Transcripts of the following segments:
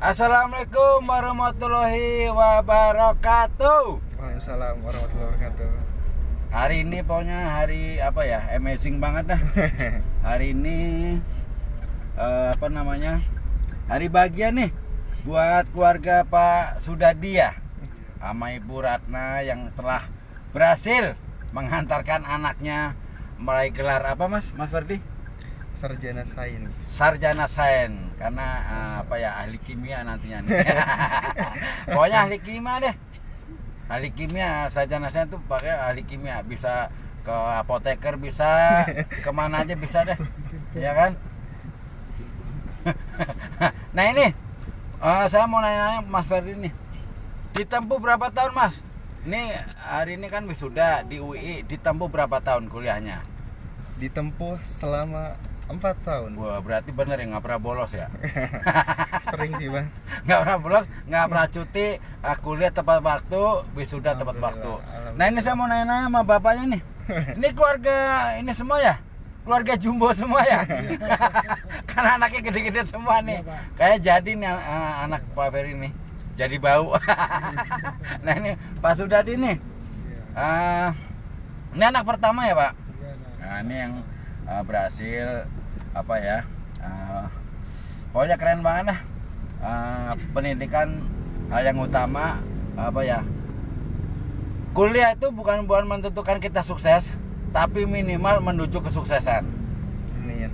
Assalamualaikum warahmatullahi wabarakatuh. Waalaikumsalam warahmatullahi wabarakatuh. Hari ini pokoknya hari apa ya, amazing banget dah. Hari ini hari bahagia nih buat keluarga Pak Sudadi ya, sama Ibu Ratna yang telah berhasil menghantarkan anaknya meraih gelar apa Mas Ferdi? Sarjana Sains. Sarjana Sains karena ahli kimia nantinya nih. Pokoknya ahli kimia deh. Ahli kimia, sarjana sains tuh pakai ahli kimia, bisa ke apoteker, bisa kemana aja bisa deh. Ya kan? Nah ini saya mau nanya Mas Ferdi nih. Ditempuh berapa tahun Mas? Ini hari ini kan wisuda di UI, ditempuh berapa tahun kuliahnya? Ditempuh selama 4 tahun. Wah, berarti bener ya, nggak pernah bolos ya? Sering sih Bang. Nggak pernah bolos, nggak pernah cuti, kuliah tepat waktu, wisuda tepat waktu. Nah ini saya mau nanya-nanya sama bapaknya nih. Ini keluarga ini semua ya? Keluarga jumbo semua ya? Karena anaknya gede-gede semua nih. Kayak jadi nih anak Pak Ferry nih, jadi bau. Nah ini Pak Sudadi nih. Ini anak pertama ya Pak? Nah ini yang berhasil pokoknya keren banget dah. Pendidikan hal yang utama kuliah itu bukan menentukan kita sukses, tapi minimal menuju kesuksesan.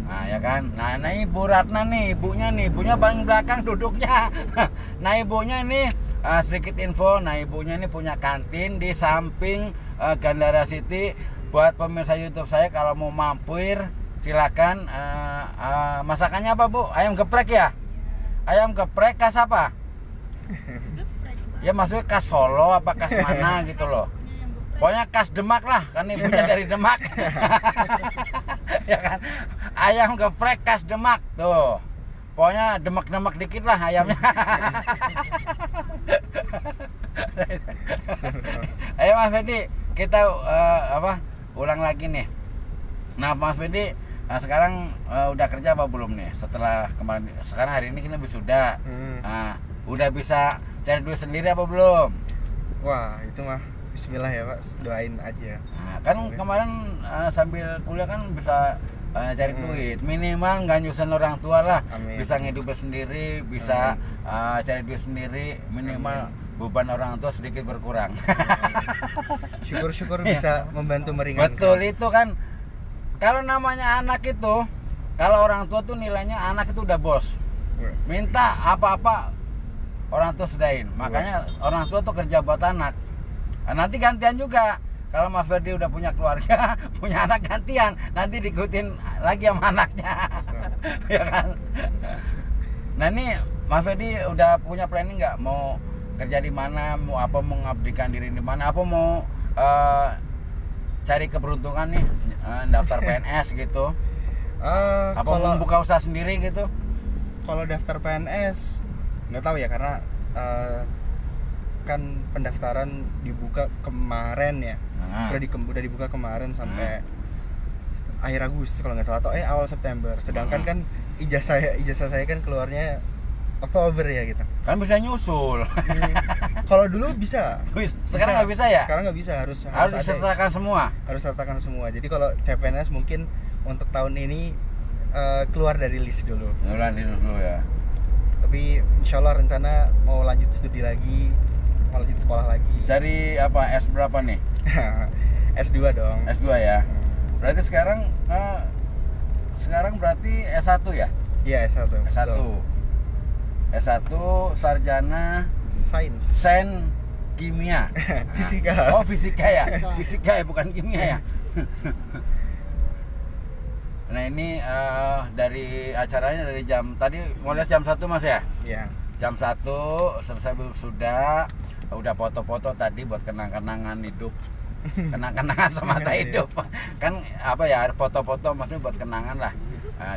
Nah ya kan, nah Ibu Ratna nih, ibunya paling belakang duduknya. Nah ibunya ini sedikit info, nah ibunya ini punya kantin di samping Gandara City. Buat pemirsa YouTube saya kalau mau mampir silakan. Masakannya apa Bu? Ayam geprek ya? Ayam geprek khas apa? Ya maksudnya khas Solo apa khas mana gitu loh. Pokoknya khas Demak lah, kan ibunya dari Demak. Ya kan? Ayam geprek khas Demak tuh. Pokoknya demak-demak dikit lah ayamnya. Ayo Mas Ferdi, kita ulang lagi nih. Nah Mas Ferdi sekarang udah kerja apa belum nih? Setelah kemarin, sekarang hari ini kita wisuda. Udah bisa cari duit sendiri apa belum? Wah itu mah bismillah ya Pak, doain aja. Nah, kan kemarin sambil kuliah kan bisa cari duit, minimal nggak nyusahin orang tua lah. Amin. Bisa ngidupin sendiri, bisa cari duit sendiri, minimal beban orang tua sedikit berkurang. Syukur-syukur bisa membantu meringankan. Betul itu kan. Kalau namanya anak itu, kalau orang tua tuh nilainya anak itu udah bos. Minta apa-apa orang tua sedain. Makanya orang tua tuh kerja buat anak. Nah, nanti gantian juga. Kalau Mas Ferdi udah punya keluarga, punya anak gantian, nanti diikutin lagi sama anaknya. Ya kan? Nah ini Mas Ferdi udah punya planning nggak mau kerja di mana, mau mengabdikan diri di mana, mau cari keberuntungan nih, daftar PNS gitu, mau membuka usaha sendiri gitu? Kalau daftar PNS nggak tahu ya, karena kan pendaftaran dibuka kemarin ya. Udah dibuka kemarin sampai akhir Agustus kalau nggak salah, atau awal September. Sedangkan kan ijazah saya kan keluarnya Oktober ya gitu. Kan bisa nyusul. Kalau dulu bisa. Sekarang nggak bisa ya? Sekarang nggak bisa, harus disertakan semua. Harus sertakan semua. Jadi kalau CPNS mungkin untuk tahun ini keluar dari list dulu. Keluar dulu ya. Tapi insyaallah rencana mau lanjut studi lagi, mau lanjut sekolah lagi. Cari apa? S berapa nih? S2 dong. S2 ya. Berarti sekarang berarti S1 ya? Iya, S1. S1. S1 sarjana sains kimia. Fisika. Oh, fisika ya. Fisika ya, bukan kimia ya. Nah, ini dari acaranya dari jam tadi mulai jam 1 Mas ya? Iya. Jam 1 selesai sudah udah foto-foto tadi buat kenang-kenangan hidup. Kenang-kenangan semasa hidup. Kan foto-foto maksudnya buat kenangan lah.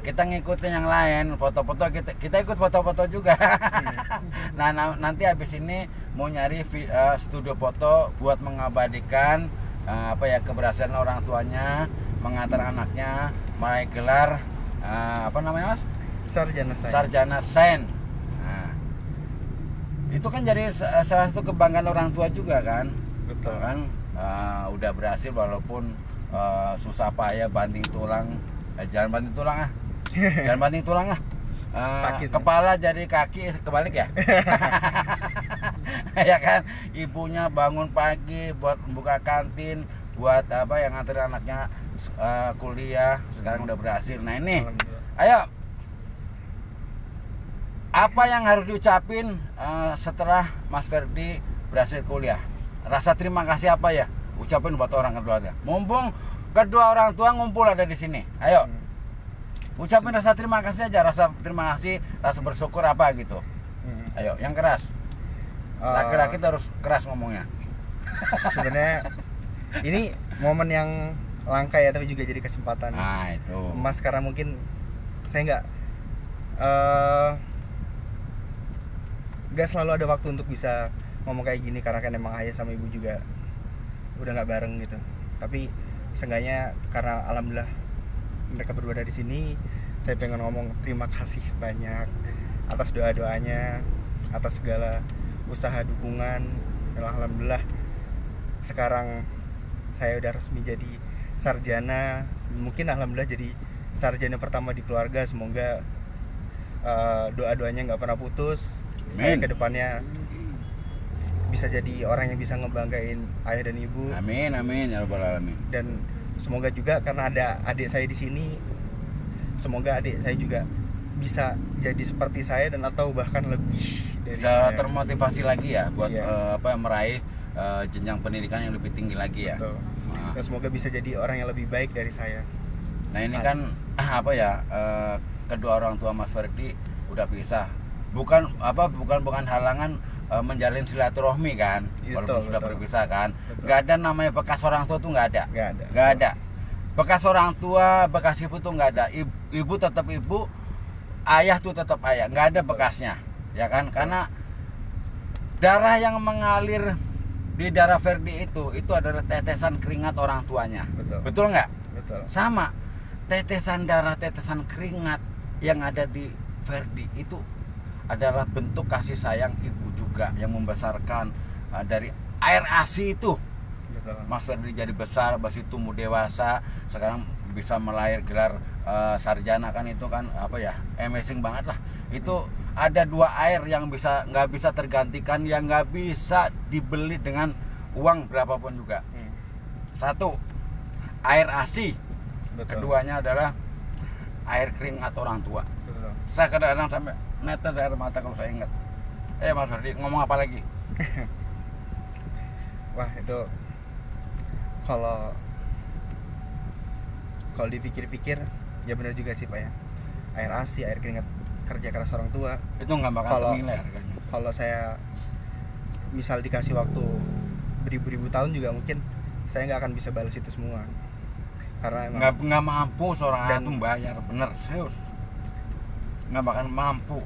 Kita ngikutin yang lain, foto-foto kita ikut foto-foto juga. Nah nanti habis ini mau nyari studio foto buat mengabadikan keberhasilan orang tuanya mengantar anaknya meraih gelar Mas? Sarjana Sains. Sarjana Sains. Nah, itu kan jadi salah satu kebanggaan orang tua juga kan. Betul. Kan udah berhasil walaupun susah payah banting tulang. Jangan banting tulang ah. Jangan banting tulang ah. Sakit, kepala jadi kaki kebalik ya. Ya kan, ibunya bangun pagi buat buka kantin, buat apa yang nganter anaknya kuliah, sekarang udah berhasil. Nah ini, ayo, apa yang harus diucapin setelah Mas Ferdi berhasil kuliah? Rasa terima kasih apa ya? Ucapin buat orang keluarga. Mumpung kedua orang tua ngumpul ada di sini. Ayo. Ucapin rasa terima kasih aja, rasa terima kasih, rasa bersyukur apa gitu. Ayo, yang keras. Laki-laki harus keras ngomongnya. Sebenarnya ini momen yang langka ya, tapi juga jadi kesempatan. Nah, itu. Mas, karena mungkin saya nggak selalu ada waktu untuk bisa ngomong kayak gini, karena kan emang ayah sama ibu juga udah nggak bareng gitu. Tapi seenggaknya karena alhamdulillah mereka berdua ada di sini, saya pengen ngomong terima kasih banyak atas doa-doanya, atas segala usaha dukungan. Dan alhamdulillah sekarang saya udah resmi jadi sarjana. Mungkin alhamdulillah jadi sarjana pertama di keluarga. Semoga doa-doanya nggak pernah putus. Amin. Saya kedepannya bisa jadi orang yang bisa ngebanggain ayah dan ibu. Amin, amin ya rabbal alamin. Dan semoga juga karena ada adik saya di sini, semoga adik saya juga bisa jadi seperti saya dan atau bahkan lebih dari Bisa saya. termotivasi lagi ya buat Iya. meraih jenjang pendidikan yang lebih tinggi lagi ya. Betul. Nah. Dan semoga bisa jadi orang yang lebih baik dari saya. Nah ini kan apa ya, kedua orang tua Mas Ferdi udah pisah, bukan halangan menjalin silaturahmi kan, walaupun Betul, sudah betul. berpisah kan. Betul. Nggak ada namanya bekas orang tua tuh nggak ada. Nggak ada. Bekas orang tua, bekas ibu tuh nggak ada. Ibu tetap ibu, ayah tuh tetap ayah, nggak ada bekasnya, ya kan? Karena darah yang mengalir di darah Ferdi itu adalah tetesan keringat orang tuanya. Betul nggak? Betul. Sama, tetesan darah, tetesan keringat yang ada di Ferdi itu adalah bentuk kasih sayang ibu juga yang membesarkan dari air ASI itu. Betul. Mas Ferdi jadi besar, habis itu tumbuh dewasa, sekarang bisa melahir gelar sarjana kan, itu kan apa ya, amazing banget lah. Itu ada dua air yang nggak bisa tergantikan, yang nggak bisa dibeli dengan uang berapapun juga. Satu, air ASI. Betul. Keduanya adalah air keringat orang tua. Betul. Saya kadang-kadang sampai netes air mata kalau saya ingat. Mas Ferdi ngomong apa lagi? Wah, itu kalau dipikir-pikir ya benar juga sih Pak ya. Air ASI, air keringat kerja keras orang tua Itu nggak bakal ternilai harganya. Kalau saya misal dikasih waktu beribu-ribu tahun juga mungkin saya nggak akan bisa balas itu semua, karena emang Nggak mampu seorang anak Dan- tuh bayar, bener, serius. Nggak bakal mampu.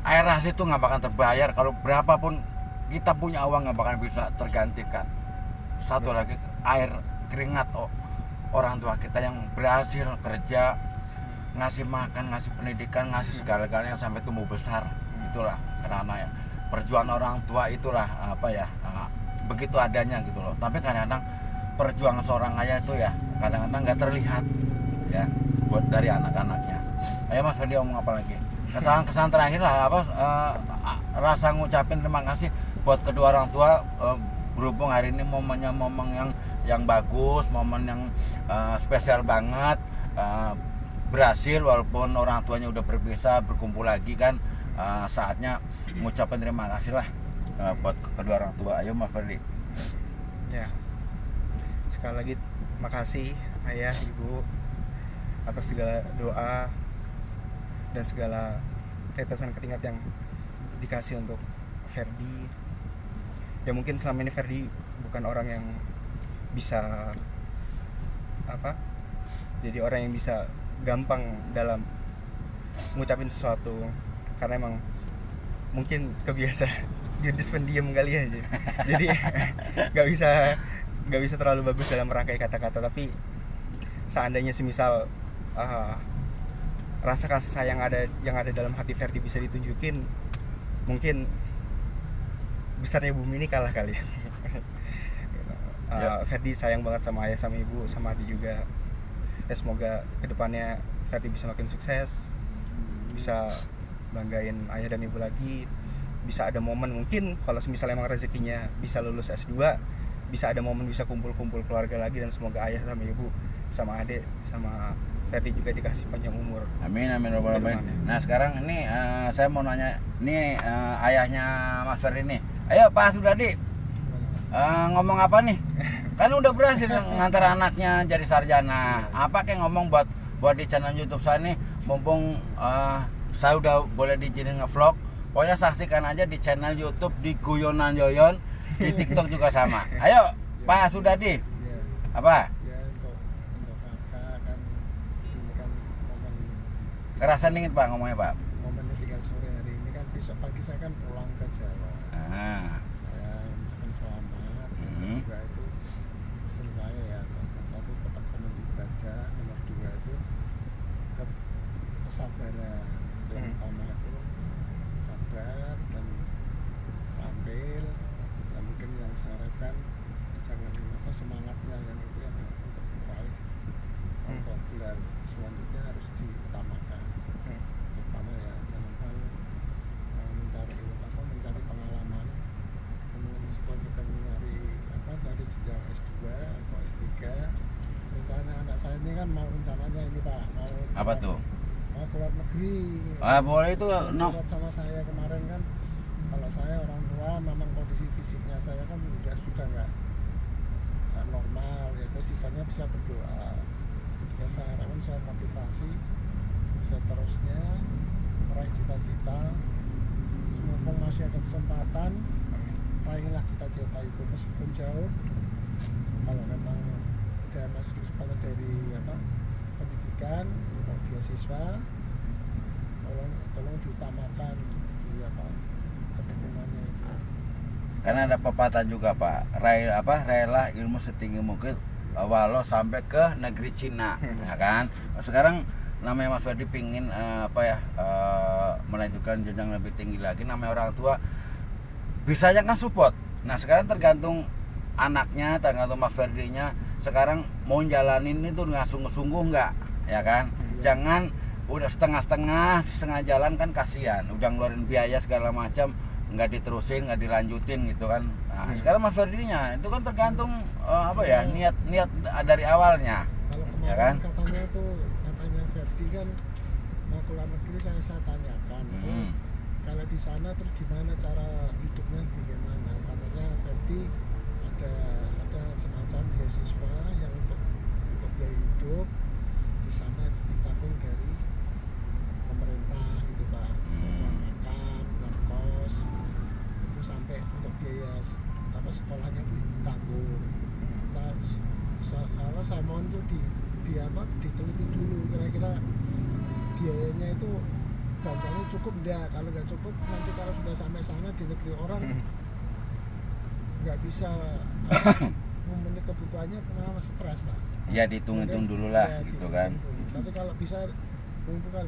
Air ASI itu nggak bakal terbayar, kalau berapapun kita punya uang nggak bakal bisa tergantikan. Satu lagi, air keringat orang tua kita yang berhasil kerja, ngasih makan, ngasih pendidikan, ngasih segala-galanya sampai tumbuh besar. Itulah karena ya, perjuangan orang tua itulah apa ya, begitu adanya gitu loh. Tapi kadang-kadang perjuangan seorang ayah itu ya kadang-kadang nggak terlihat ya buat dari anak-anaknya. Ayo Mas Ferdi ngomong apa lagi? Kesan terakhir lah, rasa ngucapin terima kasih buat kedua orang tua, berhubung hari ini momennya momen yang bagus, momen yang spesial banget, berhasil walaupun orang tuanya udah berpisah, berkumpul lagi kan, saatnya ngucapin terima kasih lah buat kedua orang tua. Ayo Mas Ferdi. ya, sekali lagi makasih ayah ibu atas segala doa dan segala tetesan keringat yang dikasih untuk Ferdi. Ya mungkin selama ini Ferdi bukan orang yang bisa jadi orang yang bisa gampang dalam ngucapin sesuatu, karena emang mungkin kebiasa judis pendiam kali ya, jadi nggak bisa terlalu bagus dalam merangkai kata-kata. Tapi seandainya semisal rasa kasih sayang yang ada dalam hati Ferdi bisa ditunjukin, mungkin besarnya bumi ini kalah kali. Ferdi sayang banget sama ayah sama ibu sama adik juga. Ya semoga kedepannya Ferdi bisa makin sukses, bisa banggain ayah dan ibu lagi, bisa ada momen mungkin kalau misalnya emang rezekinya bisa lulus S2, bisa ada momen bisa kumpul-kumpul keluarga lagi, dan semoga ayah sama ibu sama adik sama Ferdi juga dikasih panjang umur. Amin amin robbal alamin. Nah sekarang ini saya mau nanya nih ayahnya Mas Ferdi nih. Ayo Pak Sudadi, ngomong apa nih? Kan udah berhasil ngantar anaknya jadi sarjana. Apa kayak ngomong buat di channel YouTube saya nih, mumpung saya udah boleh diizinin ngevlog. Pokoknya saksikan aja di channel YouTube di Guyonan Yoyon, di TikTok juga sama. Ayo Pak Sudadi. Ya, Apa? ya untuk kakak kan ini kan momen Kerasan dingin Pak ngomongnya Pak. momen tinggal sore hari ini kan, besok pagi saya kan pulang ke Jawa. Saya ucapkan selamat. Yang kedua itu pesan saya ya, salah satu ketekunan ibadah, nomor dua itu kesabaran. Yang utama itu sabar dan tampil. Ya mungkin yang saya harapkan jangan semangatnya yang itu yang untuk meraih untuk gelar selanjutnya harus diutamakan. Terutama ya dalam hal mencari ilmu, mencari pengalaman. Kemudian sekolah kita dari jenjang S2 atau S3. Rencana anak saya ini kan mau rencananya ini Pak, mau Apa tuh? mau keluar negeri. Boleh itu no. Sama saya kemarin kan, kalau saya orang tua memang kondisi fisiknya saya kan sudah nggak normal, yaitu sifatnya bisa berdoa. Ya saya harapkan saya motivasi seterusnya meraih cita-cita. Semoga masih ada kesempatan, raihlah cita-cita itu meskipun jauh. Kalau memang ada masih kesempatan dari pendidikan atau beasiswa, tolong diutamakan di ketekunannya itu. Karena ada pepatah juga Pak, railah ilmu setinggi mungkin walau sampai ke negeri Cina, ya kan. Sekarang namanya Mas Ferdi pingin melanjutkan jenjang lebih tinggi lagi, namanya orang tua bisanya kan support. Nah sekarang tergantung anaknya, tergantung Mas Ferdinya sekarang mau jalanin itu dengan sungguh-sungguh enggak, ya kan. Jangan udah setengah jalan kan kasihan, udah ngeluarin biaya segala macam nggak diterusin, nggak dilanjutin gitu kan. Nah sekarang Mas Ferdinya itu kan tergantung niat dari awalnya. Kalau kemarin Ya kan? katanya Ferdi kan mau keluar negeri, saya tanyakan kalau di sana terus gimana cara hidupnya bagaimana. Katanya Ferdi ada semacam beasiswa yang untuk biaya hidup di sana ditanggung dari pemerintah itu Pak, uang makan, uang kos itu sampai untuk biaya sekolahnya ditanggung. Saya mohon tuh diteliti dulu kira-kira biayanya itu bantuannya cukup enggak. Kalau nggak cukup nanti kalau sudah sampai sana di negeri orang nggak bisa memenuhi kebutuhannya, malah stres Pak. Ya dihitung-hitung dulu lah gitu kan. Tapi kalau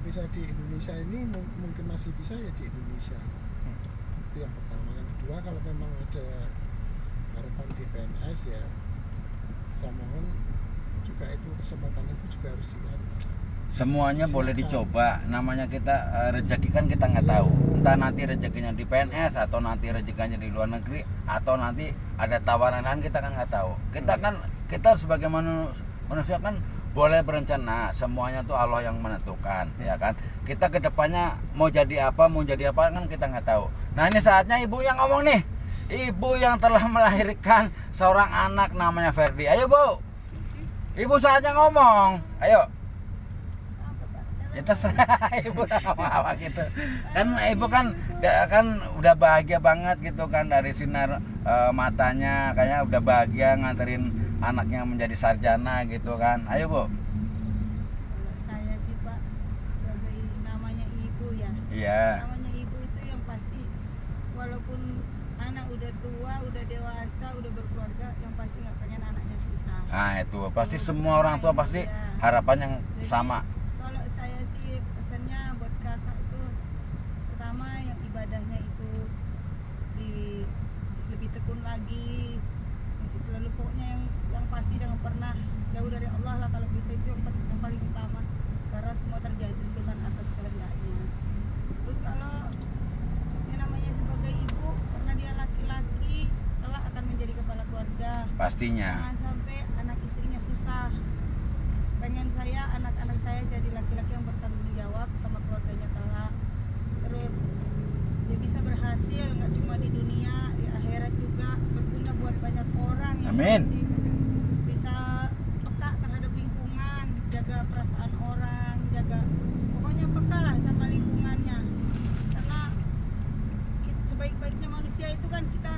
bisa di Indonesia ini mungkin masih bisa ya di Indonesia. Itu yang pertama. Yang kedua, kalau memang ada harapan di PNS ya saya mohon juga itu kesempatan itu juga harus Semuanya boleh dicoba. Namanya kita rezeki kan kita nggak tahu. Entah nanti rezekinya di PNS atau nanti rezekinya di luar negeri atau nanti ada tawaran lain, kita kan nggak tahu. Kita sebagai manusia kan boleh berencana, semuanya tuh Allah yang menentukan, ya kan. Kita kedepannya mau jadi apa kan kita nggak tahu. Nah ini saatnya ibu yang ngomong nih, ibu yang telah melahirkan seorang anak namanya Ferdi. Ayo Bu, ibu saatnya ngomong, ayo. Ya terserah ibu ngomong apa gitu. Kan ibu kan udah bahagia banget gitu kan, dari sinar matanya kayaknya udah bahagia nganterin anaknya menjadi sarjana gitu kan. Ayo Bu. Kalau saya sih Pak, sebagai namanya ibu ya. Iya. Namanya ibu itu yang pasti walaupun anak udah tua, udah dewasa, udah berkeluarga, yang pasti nggak pengen anaknya susah. Nah itu pasti semua orang tua pasti harapan yang Jadi, sama. kalau saya sih pesannya buat kakak itu, pertama yang ibadahnya itu pastinya. Jangan sampai anak istrinya susah. Pengen saya anak-anak saya jadi laki-laki yang bertanggung jawab sama keluarganya kelak. Terus dia bisa berhasil nggak cuma di dunia, di akhirat juga, berguna buat banyak orang. Yang Amin. penting bisa peka terhadap lingkungan, jaga perasaan orang, jaga pokoknya peka lah sama lingkungannya. Karena sebaik-baiknya manusia itu kan kita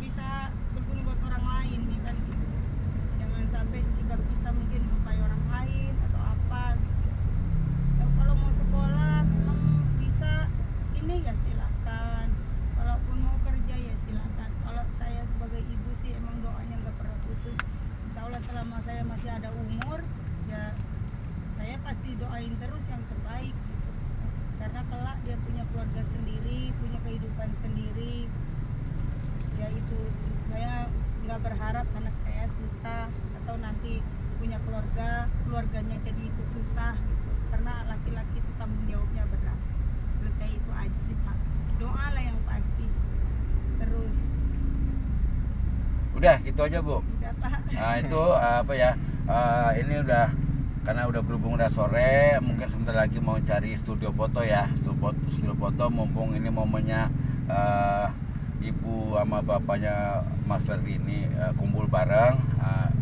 bisa berguna buat orang lain, ya kan? Jangan sampai sikap kita mungkin melukai orang lain atau apa. Ya, kalau mau sekolah memang bisa ini ya silakan. Kalaupun mau kerja ya silakan. Kalau saya sebagai ibu sih emang doanya nggak pernah putus. Insya Allah selama saya masih ada umur ya saya pasti doain terus yang terbaik gitu. Karena kelak dia punya keluarga sendiri, punya kehidupan sendiri. Ya itu saya nggak berharap anak saya susah atau nanti punya keluarganya jadi ikut susah gitu. Karena laki-laki itu tanggung jawabnya berat. Terus saya itu aja sih Pak, doa lah yang pasti. Terus Udah gitu aja Bu. udah Pak. Nah itu apa ya, ini udah karena udah berhubung udah sore, mungkin sebentar lagi mau cari studio foto ya, studio foto mumpung ini momennya ibu sama bapaknya Mas Ferdi ini kumpul bareng,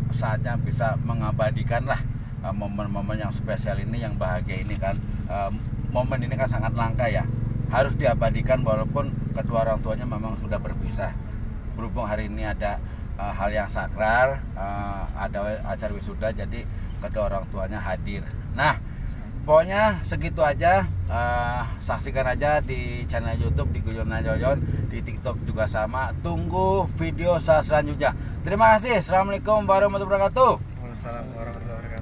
saatnya bisa mengabadikan lah momen-momen yang spesial ini, yang bahagia ini kan. Momen ini kan sangat langka ya, harus diabadikan walaupun kedua orang tuanya memang sudah berpisah. Berhubung hari ini ada hal yang sakral, ada acara wisuda, jadi kedua orang tuanya hadir. Nah, pokoknya segitu aja. Saksikan aja di channel YouTube di Guyon Najoyon, di TikTok juga sama. Tunggu video saya selanjutnya. Terima kasih. Assalamualaikum warahmatullahi wabarakatuh. Waalaikumsalam warahmatullahi wabarakatuh.